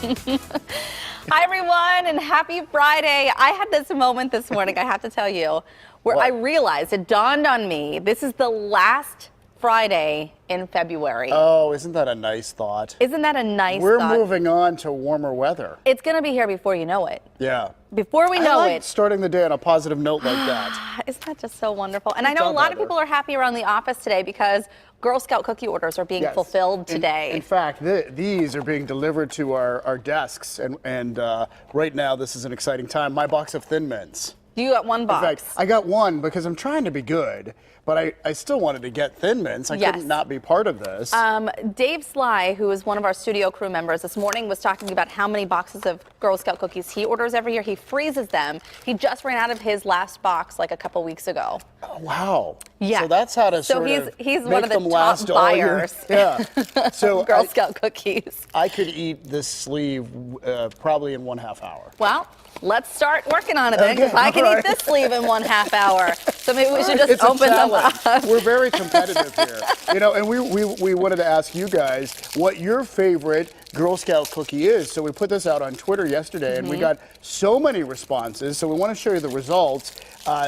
Hi, everyone, and happy Friday. I had this moment this morning, I have to tell you, where I realized, it dawned on me, this is the last Friday in February. Oh, isn't that a nice thought? Isn't that a nice We're thought? moving on to warmer weather. It's going to be here before you know it. Yeah. Before we know it. Starting the day on a positive note like that. Isn't that just so wonderful? And I know a lot of people are happy around the office today because Girl Scout cookie orders are being fulfilled today. In fact, these are being delivered to our desks, and right now this is an exciting time. My box of Thin Mints. You got one box. In fact, I got one because I'm trying to be good, but I still wanted to get Thin Mints. I couldn't not be part of this. Dave Sly, who is one of our studio crew members, this morning was talking about how many boxes of Girl Scout cookies he orders every year. He freezes them. He just ran out of his last box like a couple weeks ago. Oh, wow. Yeah. So that's how to he's make one of the them top last buyers. Yeah. So Girl Scout cookies. I could eat this sleeve probably in 1/2 hour. Well, let's start working on it then, because I can eat this sleeve in 1/2 hour. So maybe we should just open them up. We're very competitive here. You know, and we wanted to ask you guys what your favorite Girl Scout cookie is. So we put this out on Twitter yesterday, and we got so many responses. So we want to show you the results.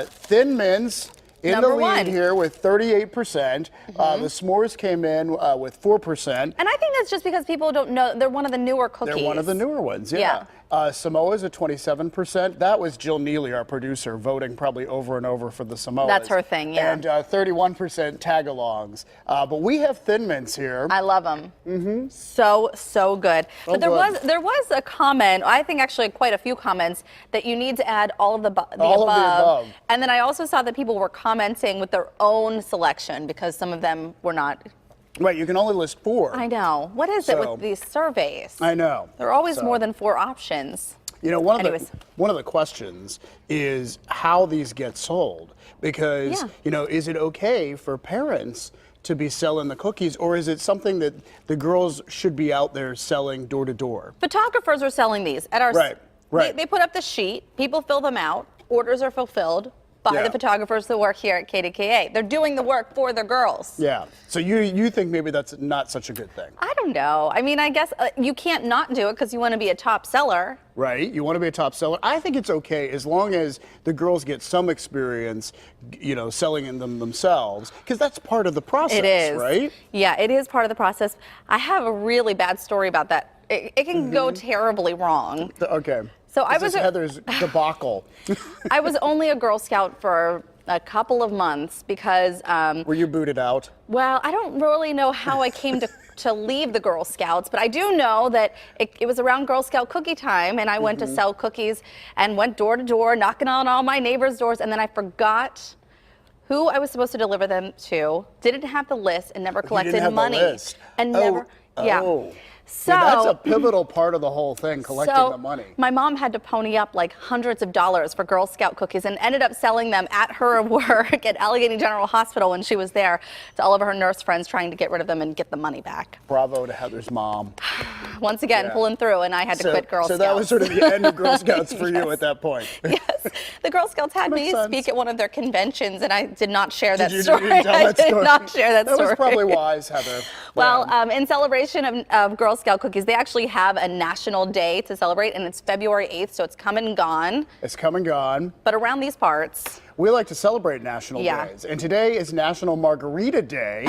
Thin Mints in the lead here with 38%. The s'mores came in with 4%. And I think that's just because people don't know. They're one of the newer cookies. They're one of the newer ones, yeah. Samoa's at 27%. That was Jill Neely, our producer, voting probably over and over for the Samoas. That's her thing, yeah. And 31% tag-alongs. But we have Thin Mints here. I love them. So good. But there was a comment, I think actually quite a few comments, that you need to add all of the above. And then I also saw that people were commenting with their own selection because some of them were not. Right, you can only list 4. I know. What is it with these surveys? I know. There are always more than 4 options. You know, one of the questions is how these get sold. Because, you know, is it okay for parents to be selling the cookies, or is it something that the girls should be out there selling door to door? Photographers are selling these at our They put up the sheet, people fill them out, orders are fulfilled by the photographers that work here at KDKA. They're doing the work for the girls. Yeah. So you think maybe that's not such a good thing? I don't know. I mean, I guess you can't not do it because you want to be a top seller. Right. You want to be a top seller. I think it's okay as long as the girls get some experience, you know, selling in them themselves, because that's part of the process. It is. Right? Yeah, it is part of the process. I have a really bad story about that. It can go terribly wrong. Okay. So I was Heather's debacle. I was only a Girl Scout for a couple of months because. Were you booted out? Well, I don't really know how I came to leave the Girl Scouts, but I do know that it was around Girl Scout cookie time, and I went to sell cookies and went door to door, knocking on all my neighbors' doors, and then I forgot who I was supposed to deliver them to. Didn't have the list and never collected money. The list. And never. So that's a pivotal part of the whole thing, collecting the money. My mom had to pony up like hundreds of dollars for Girl Scout cookies and ended up selling them at her work at Allegheny General Hospital when she was there to all of her nurse friends, trying to get rid of them and get the money back. Bravo to Heather's mom. Once again, pulling through, and I had to quit Girl Scouts. So that was sort of the end of Girl Scouts for you at that point. Yes. The Girl Scouts had me speak at one of their conventions, and I did not share that story. I did not share that story. That was probably wise, Heather. Well, in celebration of Girl Scout cookies, they actually have a national day to celebrate, and it's February 8th, so it's come and gone. It's come and gone. But around these parts, we like to celebrate national days, and today is National Margarita Day.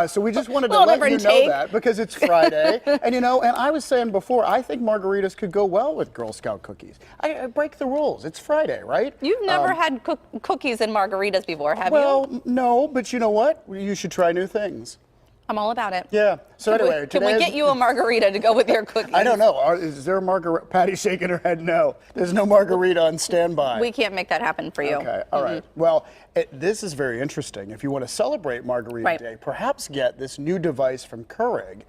So we just wanted to let you know that because it's Friday, and you know. And I was saying before, I think margaritas could go well with Girl Scout cookies. I break the rules. It's Friday, right? You've never had cookies and margaritas before, have you? Well, no, but you know what? You should try new things. I'm all about it. Yeah. So anyway, can we get you a margarita to go with your cookies? I don't know. Is there a margarita? Patty's shaking her head no. There's no margarita on standby. We can't make that happen for you. Okay. All right. Well, this is very interesting. If you want to celebrate Margarita Day, perhaps get this new device from Keurig.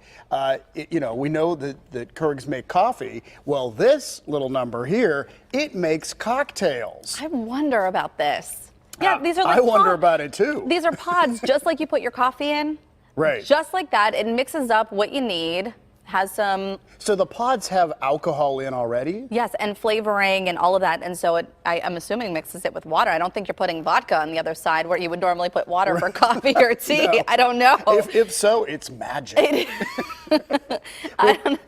You know, we know that Keurigs make coffee. Well, this little number here, it makes cocktails. I wonder about this. Yeah, these are like I wonder about it too. These are pods, just like you put your coffee in. Right. Just like that. It mixes up what you need. Has some. So the pods have alcohol in already? Yes, and flavoring and all of that. And so I'm assuming mixes it with water. I don't think you're putting vodka on the other side where you would normally put water for coffee or tea. No. I don't know. If so, it's magic.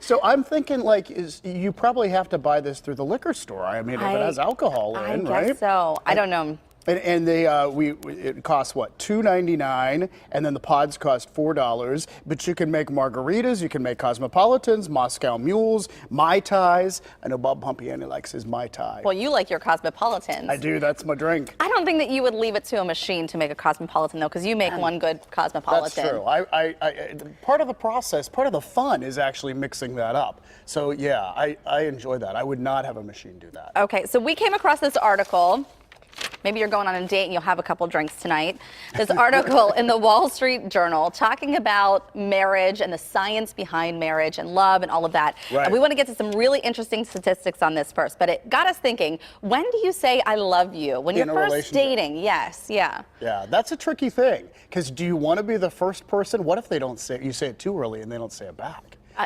So I'm thinking, like, you probably have to buy this through the liquor store. I mean, if it has alcohol in, right? I guess so. I don't know. And they it costs what, $2.99, and then the pods cost $4. But you can make margaritas, you can make cosmopolitans, Moscow mules, mai tais. I know Bob Pompiani likes his mai tai. Well, you like your cosmopolitans. I do. That's my drink. I don't think that you would leave it to a machine to make a cosmopolitan, though, because you make one good cosmopolitan. That's true. I part of the process, part of the fun is actually mixing that up. So yeah, I enjoy that. I would not have a machine do that. Okay, so we came across this article. Maybe you're going on a date and you'll have a couple drinks tonight. This article in the Wall Street Journal talking about marriage and the science behind marriage and love and all of that. Right. And we want to get to some really interesting statistics on this first, but it got us thinking, when do you say I love you? When In you're a first relationship. dating, yes, yeah. Yeah, that's a tricky thing. Because do you want to be the first person? What if they don't say, you say it too early and they don't say it back?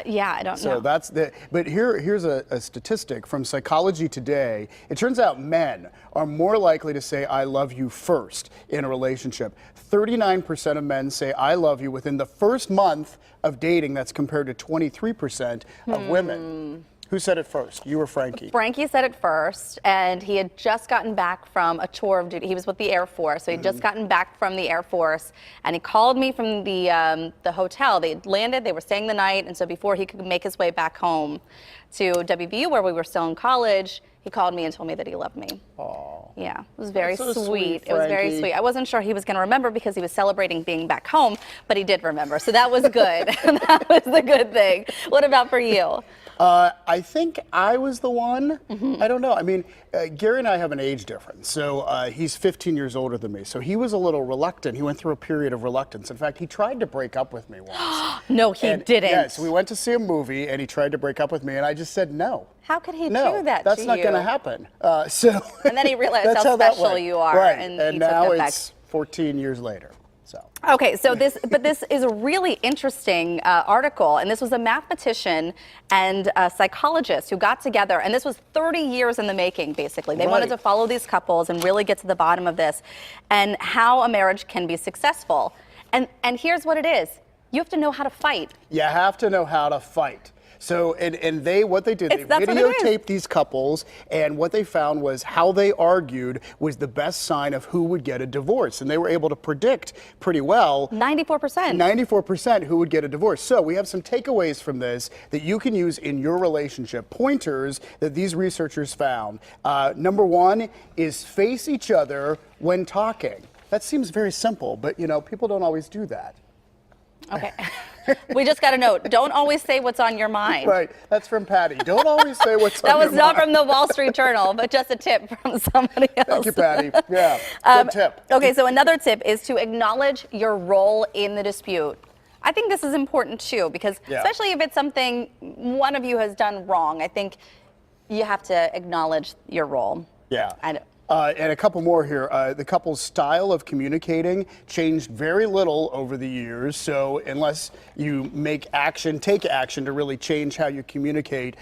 Yeah, I don't know. So that's the, but here's a statistic from Psychology Today. It turns out men are more likely to say I love you first in a relationship. 39% of men say I love you within the first month of dating. That's compared to 23% of women. Who said it first? You or Frankie? Frankie said it first, and he had just gotten back from a tour of duty. He was with the Air Force, so he'd just gotten back from the Air Force, and he called me from the hotel. They had landed, they were staying the night, and so before he could make his way back home to WVU, where we were still in college, he called me and told me that he loved me. Oh. Yeah, it was very That's so sweet. sweet, It was very Frankie. sweet. I wasn't sure he was going to remember because he was celebrating being back home, but he did remember, so that was good. That was the good thing. What about for you? I think I was the one. I don't know. I mean, Gary and I have an age difference. So he's 15 years older than me. So he was a little reluctant. He went through a period of reluctance. In fact, he tried to break up with me once. No, he didn't. Yeah, so we went to see a movie and he tried to break up with me and I just said no. How could he No, do that that's to not you? going to happen. So And then he realized that's how that special went. you are, Right. and he now took that it's 14 years later. So. Okay, so this is a really interesting article, and this was a mathematician and a psychologist who got together, and this was 30 years in the making, basically. They wanted to follow these couples and really get to the bottom of this and how a marriage can be successful. And here's what it is. You have to know how to fight. You have to know how to fight. So, and what they did, they That's what it is. videotaped these couples, and what they found was how they argued was the best sign of who would get a divorce. And they were able to predict pretty well 94%. 94% who would get a divorce. So we have some takeaways from this that you can use in your relationship, pointers that these researchers found. Number one is face each other when talking. That seems very simple, but you know, people don't always do that. Okay. We just got a note. Don't always say what's on your mind. Right, that's from Patty. Don't always say what's on That your was not mind. from the Wall Street Journal, but just a tip from somebody else. Thank you, Patty. Yeah, good tip. Okay, so another tip is to acknowledge your role in the dispute. I think this is important too, because especially if it's something one of you has done wrong, I think you have to acknowledge your role. Yeah. And a couple more here. The couple's style of communicating changed very little over the years. So unless you take action to really change how you communicate,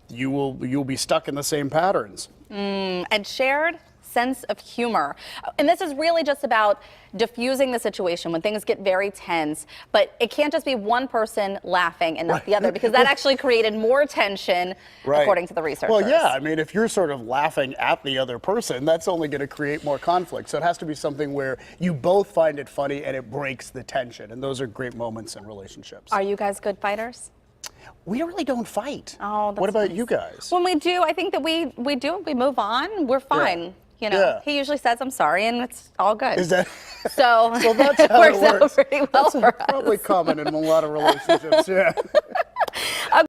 you'll be stuck in the same patterns. And shared sense of humor. And this is really just about diffusing the situation when things get very tense, but it can't just be one person laughing and not the other, because that actually created more tension, according to the researchers. Well, yeah, I mean, if you're sort of laughing at the other person, that's only going to create more conflict. So it has to be something where you both find it funny and it breaks the tension. And those are great moments in relationships. Are you guys good fighters? We really don't fight. Oh, that's what about nice. you guys? When we do, I think that we move on. We're fine. Yeah. You know, he usually says I'm sorry, and it's all good. Is that? So Well, that's it how works it works. out pretty well That's for us. probably common in a lot of relationships. Yeah.